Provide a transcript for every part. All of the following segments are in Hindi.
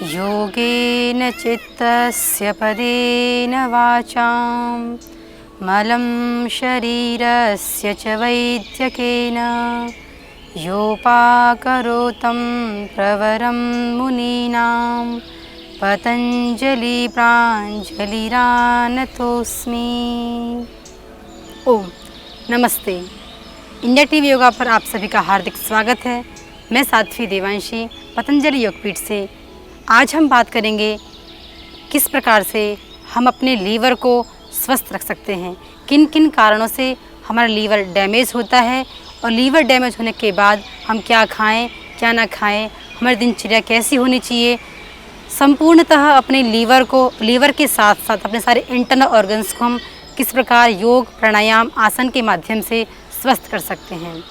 योगेन चित्तस्य पदेन वाचां मलं शरीरस्य च वैद्यकेन योपाकरोतं प्रवरं मुनीनां पतंजलि प्रांजलिरानतोस्मि। ओम नमस्ते। इंडिया टीवी योगा पर आप सभी का हार्दिक स्वागत है। मैं साध्वी देवांशी पतंजलि योगपीठ से। आज हम बात करेंगे किस प्रकार से हम अपने लीवर को स्वस्थ रख सकते हैं, किन किन कारणों से हमारा लीवर डैमेज होता है और लीवर डैमेज होने के बाद हम क्या खाएं, क्या ना खाएं, हमारी दिनचर्या कैसी होनी चाहिए। संपूर्णतः अपने लीवर के साथ साथ अपने सारे इंटरनल ऑर्गन्स को हम किस प्रकार योग, प्राणायाम, आसन के माध्यम से स्वस्थ कर सकते हैं।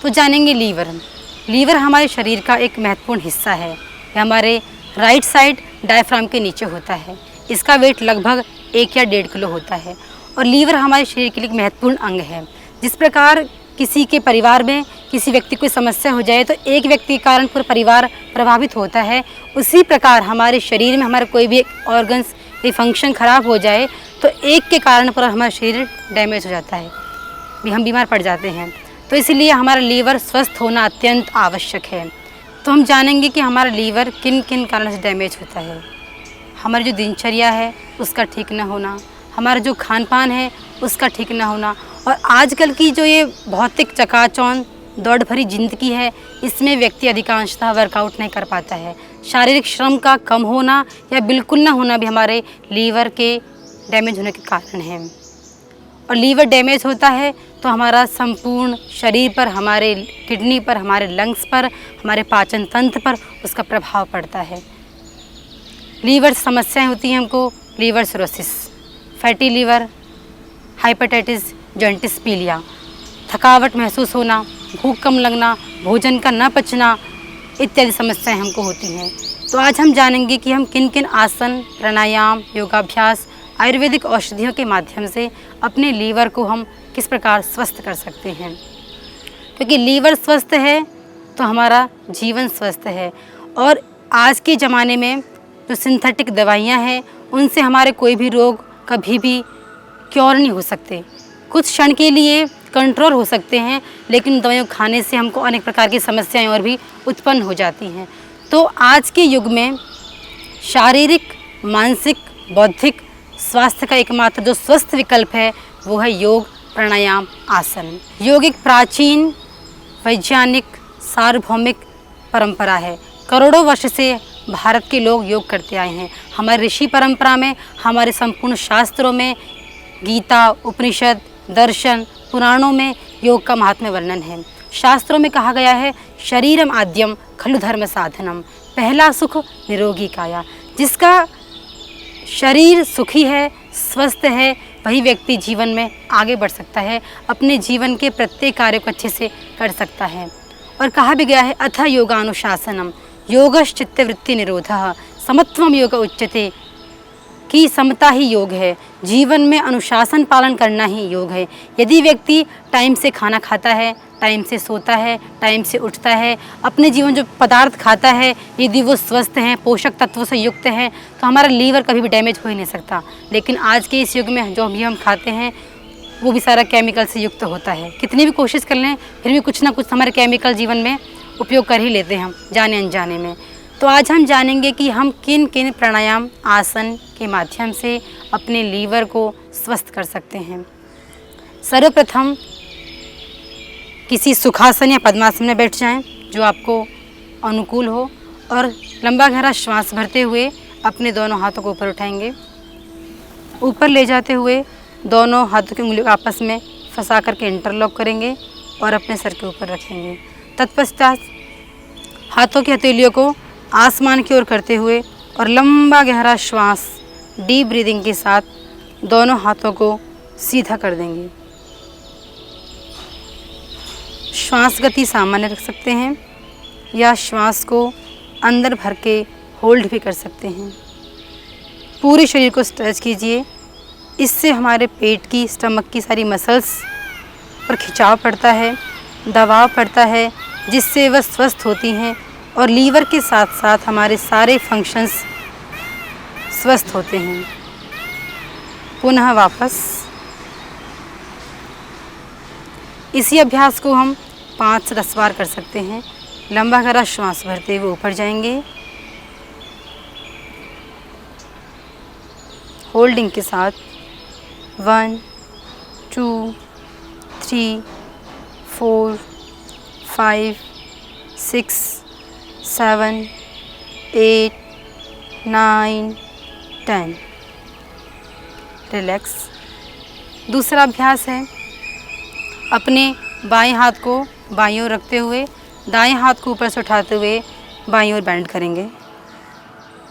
तो जानेंगे लीवर हमारे शरीर का एक महत्वपूर्ण हिस्सा है। यह हमारे राइट साइड डायफ्राम के नीचे होता है। इसका वेट लगभग 1 या 1.5 किलो होता है और लीवर हमारे शरीर के लिए एक महत्वपूर्ण अंग है। जिस प्रकार किसी के परिवार में किसी व्यक्ति को समस्या हो जाए तो एक व्यक्ति के कारण पूरा परिवार प्रभावित होता है, उसी प्रकार हमारे शरीर में हमारे कोई भी ऑर्गन्स या फंक्शन खराब हो जाए तो एक के कारण पूरा हमारा शरीर डैमेज हो जाता है, हम बीमार पड़ जाते हैं। तो इसलिए हमारा लीवर स्वस्थ होना अत्यंत आवश्यक है। तो हम जानेंगे कि हमारा लीवर किन किन कारणों से डैमेज होता है। हमारी जो दिनचर्या है उसका ठीक न होना, हमारा जो खान पान है उसका ठीक न होना, और आजकल की जो ये भौतिक चकाचौंध दौड़ भरी जिंदगी है, इसमें व्यक्ति अधिकांशतः वर्कआउट नहीं कर पाता है। शारीरिक श्रम का कम होना या बिल्कुल ना होना भी हमारे लीवर के डैमेज होने के कारण है। और लीवर डैमेज होता है तो हमारा संपूर्ण शरीर पर, हमारे किडनी पर, हमारे लंग्स पर, हमारे पाचन तंत्र पर उसका प्रभाव पड़ता है। लीवर समस्याएं होती हैं हमको, लीवर सिरोसिस, फैटी लीवर, हाइपेटाइटिस, जॉन्टिस पीलिया, थकावट महसूस होना, भूख कम लगना, भोजन का न पचना इत्यादि समस्याएं हमको होती हैं। तो आज हम जानेंगे कि हम किन किन आसन, प्राणायाम, योगाभ्यास, आयुर्वेदिक औषधियों के माध्यम से अपने लीवर को हम किस प्रकार स्वस्थ कर सकते हैं। क्योंकि लीवर स्वस्थ है तो हमारा जीवन स्वस्थ है। और आज के ज़माने में जो सिंथेटिक दवाइयाँ हैं उनसे हमारे कोई भी रोग कभी भी क्योर नहीं हो सकते। कुछ क्षण के लिए कंट्रोल हो सकते हैं, लेकिन दवाइयों खाने से हमको अनेक प्रकार की समस्याएं और भी उत्पन्न हो जाती हैं। तो आज के युग में शारीरिक, मानसिक, बौद्धिक स्वास्थ्य का एकमात्र जो स्वस्थ विकल्प है वो है योग, प्राणायाम, आसन। योग एक प्राचीन, वैज्ञानिक, सार्वभौमिक परंपरा है। करोड़ों वर्ष से भारत के लोग योग करते आए हैं। हमारे ऋषि परंपरा में, हमारे संपूर्ण शास्त्रों में, गीता, उपनिषद, दर्शन, पुराणों में योग का महात्म्य वर्णन है। शास्त्रों में कहा गया है, शरीरम आद्यम खलु धर्म साधनम, पहला सुख निरोगी काया। जिसका शरीर सुखी है, स्वस्थ है, वही व्यक्ति जीवन में आगे बढ़ सकता है, अपने जीवन के प्रत्येक कार्य को अच्छे से कर सकता है। और कहा भी गया है, अथ योगानुशासनम योगश्चित्त वृत्ति निरोधः समत्वम योग उच्यते, कि समता ही योग है। जीवन में अनुशासन पालन करना ही योग है। यदि व्यक्ति टाइम से खाना खाता है, टाइम से सोता है, टाइम से उठता है, अपने जीवन जो पदार्थ खाता है यदि वो स्वस्थ हैं, पोषक तत्वों से युक्त हैं, तो हमारा लीवर कभी भी डैमेज हो ही नहीं सकता। लेकिन आज के इस युग में जो भी हम खाते हैं वो भी सारा केमिकल से युक्त होता है। कितनी भी कोशिश कर लें फिर भी कुछ ना कुछ हमारे केमिकल जीवन में उपयोग कर ही लेते हैं हम, जाने अनजाने में। तो आज हम जानेंगे कि हम किन किन प्राणायाम, आसन के माध्यम से अपने लीवर को स्वस्थ कर सकते हैं। सर्वप्रथम किसी सुखासन या पद्मासन में बैठ जाएं जो आपको अनुकूल हो, और लंबा गहरा श्वास भरते हुए अपने दोनों हाथों को ऊपर उठाएंगे। ऊपर ले जाते हुए दोनों हाथों की उंगलियों को आपस में फंसा करके इंटरलॉक करेंगे और अपने सर के ऊपर रखेंगे। तत्पश्चात हाथों की हथेलियों को आसमान की ओर करते हुए और लंबा गहरा श्वास, डीप ब्रीदिंग के साथ दोनों हाथों को सीधा कर देंगे। श्वास गति सामान्य रख सकते हैं या श्वास को अंदर भर के होल्ड भी कर सकते हैं। पूरे शरीर को स्ट्रेच कीजिए। इससे हमारे पेट की, स्टमक की सारी मसल्स पर खिंचाव पड़ता है, दबाव पड़ता है, जिससे वह स्वस्थ होती हैं और लीवर के साथ साथ हमारे सारे फंक्शंस स्वस्थ होते हैं। पुनः वापस इसी अभ्यास को हम 5 से 10 बार कर सकते हैं। लंबा गहरा श्वास भरते हुए ऊपर जाएंगे, होल्डिंग के साथ 1 2 3 4 5 6 7 8 9 10। रिलैक्स। दूसरा अभ्यास है, अपने बाएं हाथ को बाईं ओर रखते हुए दाएं हाथ को ऊपर से उठाते हुए बाईं ओर बेंड करेंगे,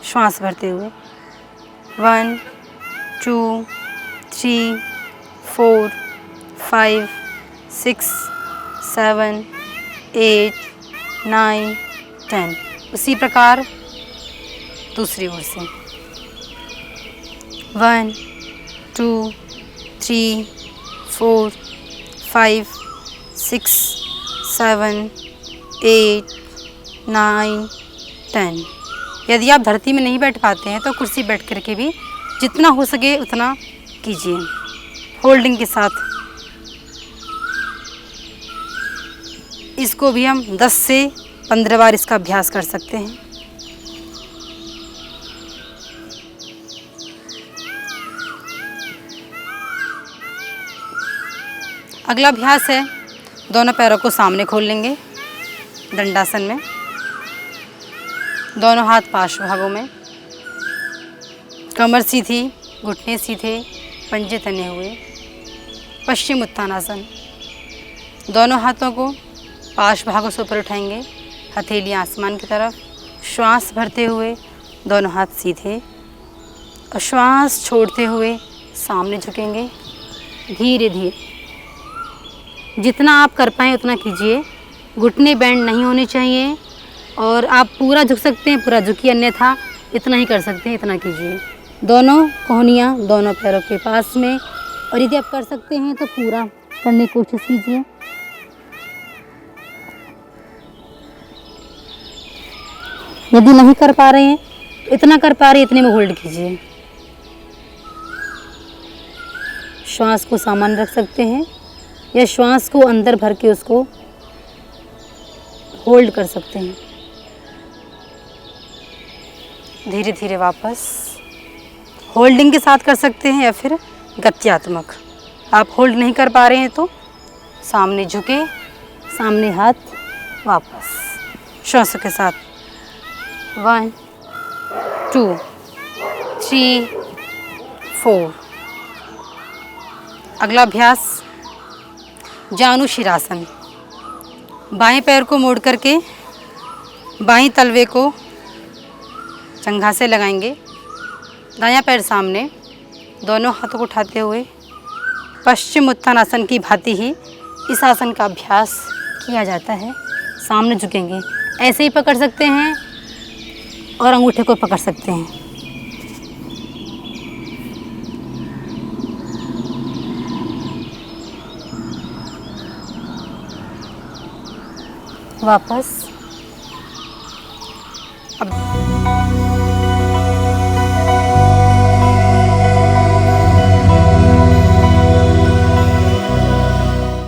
श्वास भरते हुए 1 2 3 4 5 6 7 8 9 10। उसी प्रकार दूसरी ओर से 1 2 3 4 5 6 7 8 9 10। यदि आप धरती में नहीं बैठ पाते हैं तो कुर्सी बैठ करके भी जितना हो सके उतना कीजिए, होल्डिंग के साथ। इसको भी हम 10 से 15 बार इसका अभ्यास कर सकते हैं। अगला अभ्यास है, दोनों पैरों को सामने खोल लेंगे दंडासन में, दोनों हाथ पार्श्व भागों में, कमर सीधी, घुटने सीधे, पंजे तने हुए, पश्चिम उत्तानासन। दोनों हाथों को पार्श्व भागों से ऊपर उठाएंगे, हथेली आसमान की तरफ, श्वास भरते हुए दोनों हाथ सीधे और श्वास छोड़ते हुए सामने झुकेंगे धीरे धीरे। जितना आप कर पाएँ उतना कीजिए, घुटने बैंड नहीं होने चाहिए और आप पूरा झुक सकते हैं पूरा झुकिए, अन्यथा इतना ही कर सकते हैं इतना कीजिए। दोनों कोहनियाँ दोनों पैरों के पास में, और यदि आप कर सकते हैं तो पूरा करने की कोशिश कीजिए। यदि नहीं कर पा रहे हैं, इतना कर पा रहे हैं इतने में होल्ड कीजिए। श्वास को सामान्य रख सकते हैं या श्वास को अंदर भर के उसको होल्ड कर सकते हैं। धीरे धीरे वापस होल्डिंग के साथ कर सकते हैं या फिर गत्यात्मक। आप होल्ड नहीं कर पा रहे हैं तो सामने झुके, सामने हाथ, वापस श्वासों के साथ 1 2 3 4। अगला अभ्यास जानु शिरासन। बाएं पैर को मोड़ करके बाईं तलवे को चंघा से लगाएंगे, दायां पैर सामने, दोनों हाथों को उठाते हुए पश्चिम उत्तानासन की भांति ही इस आसन का अभ्यास किया जाता है। सामने झुकेंगे, ऐसे ही पकड़ सकते हैं और अंगूठे को पकड़ सकते हैं। वापस अब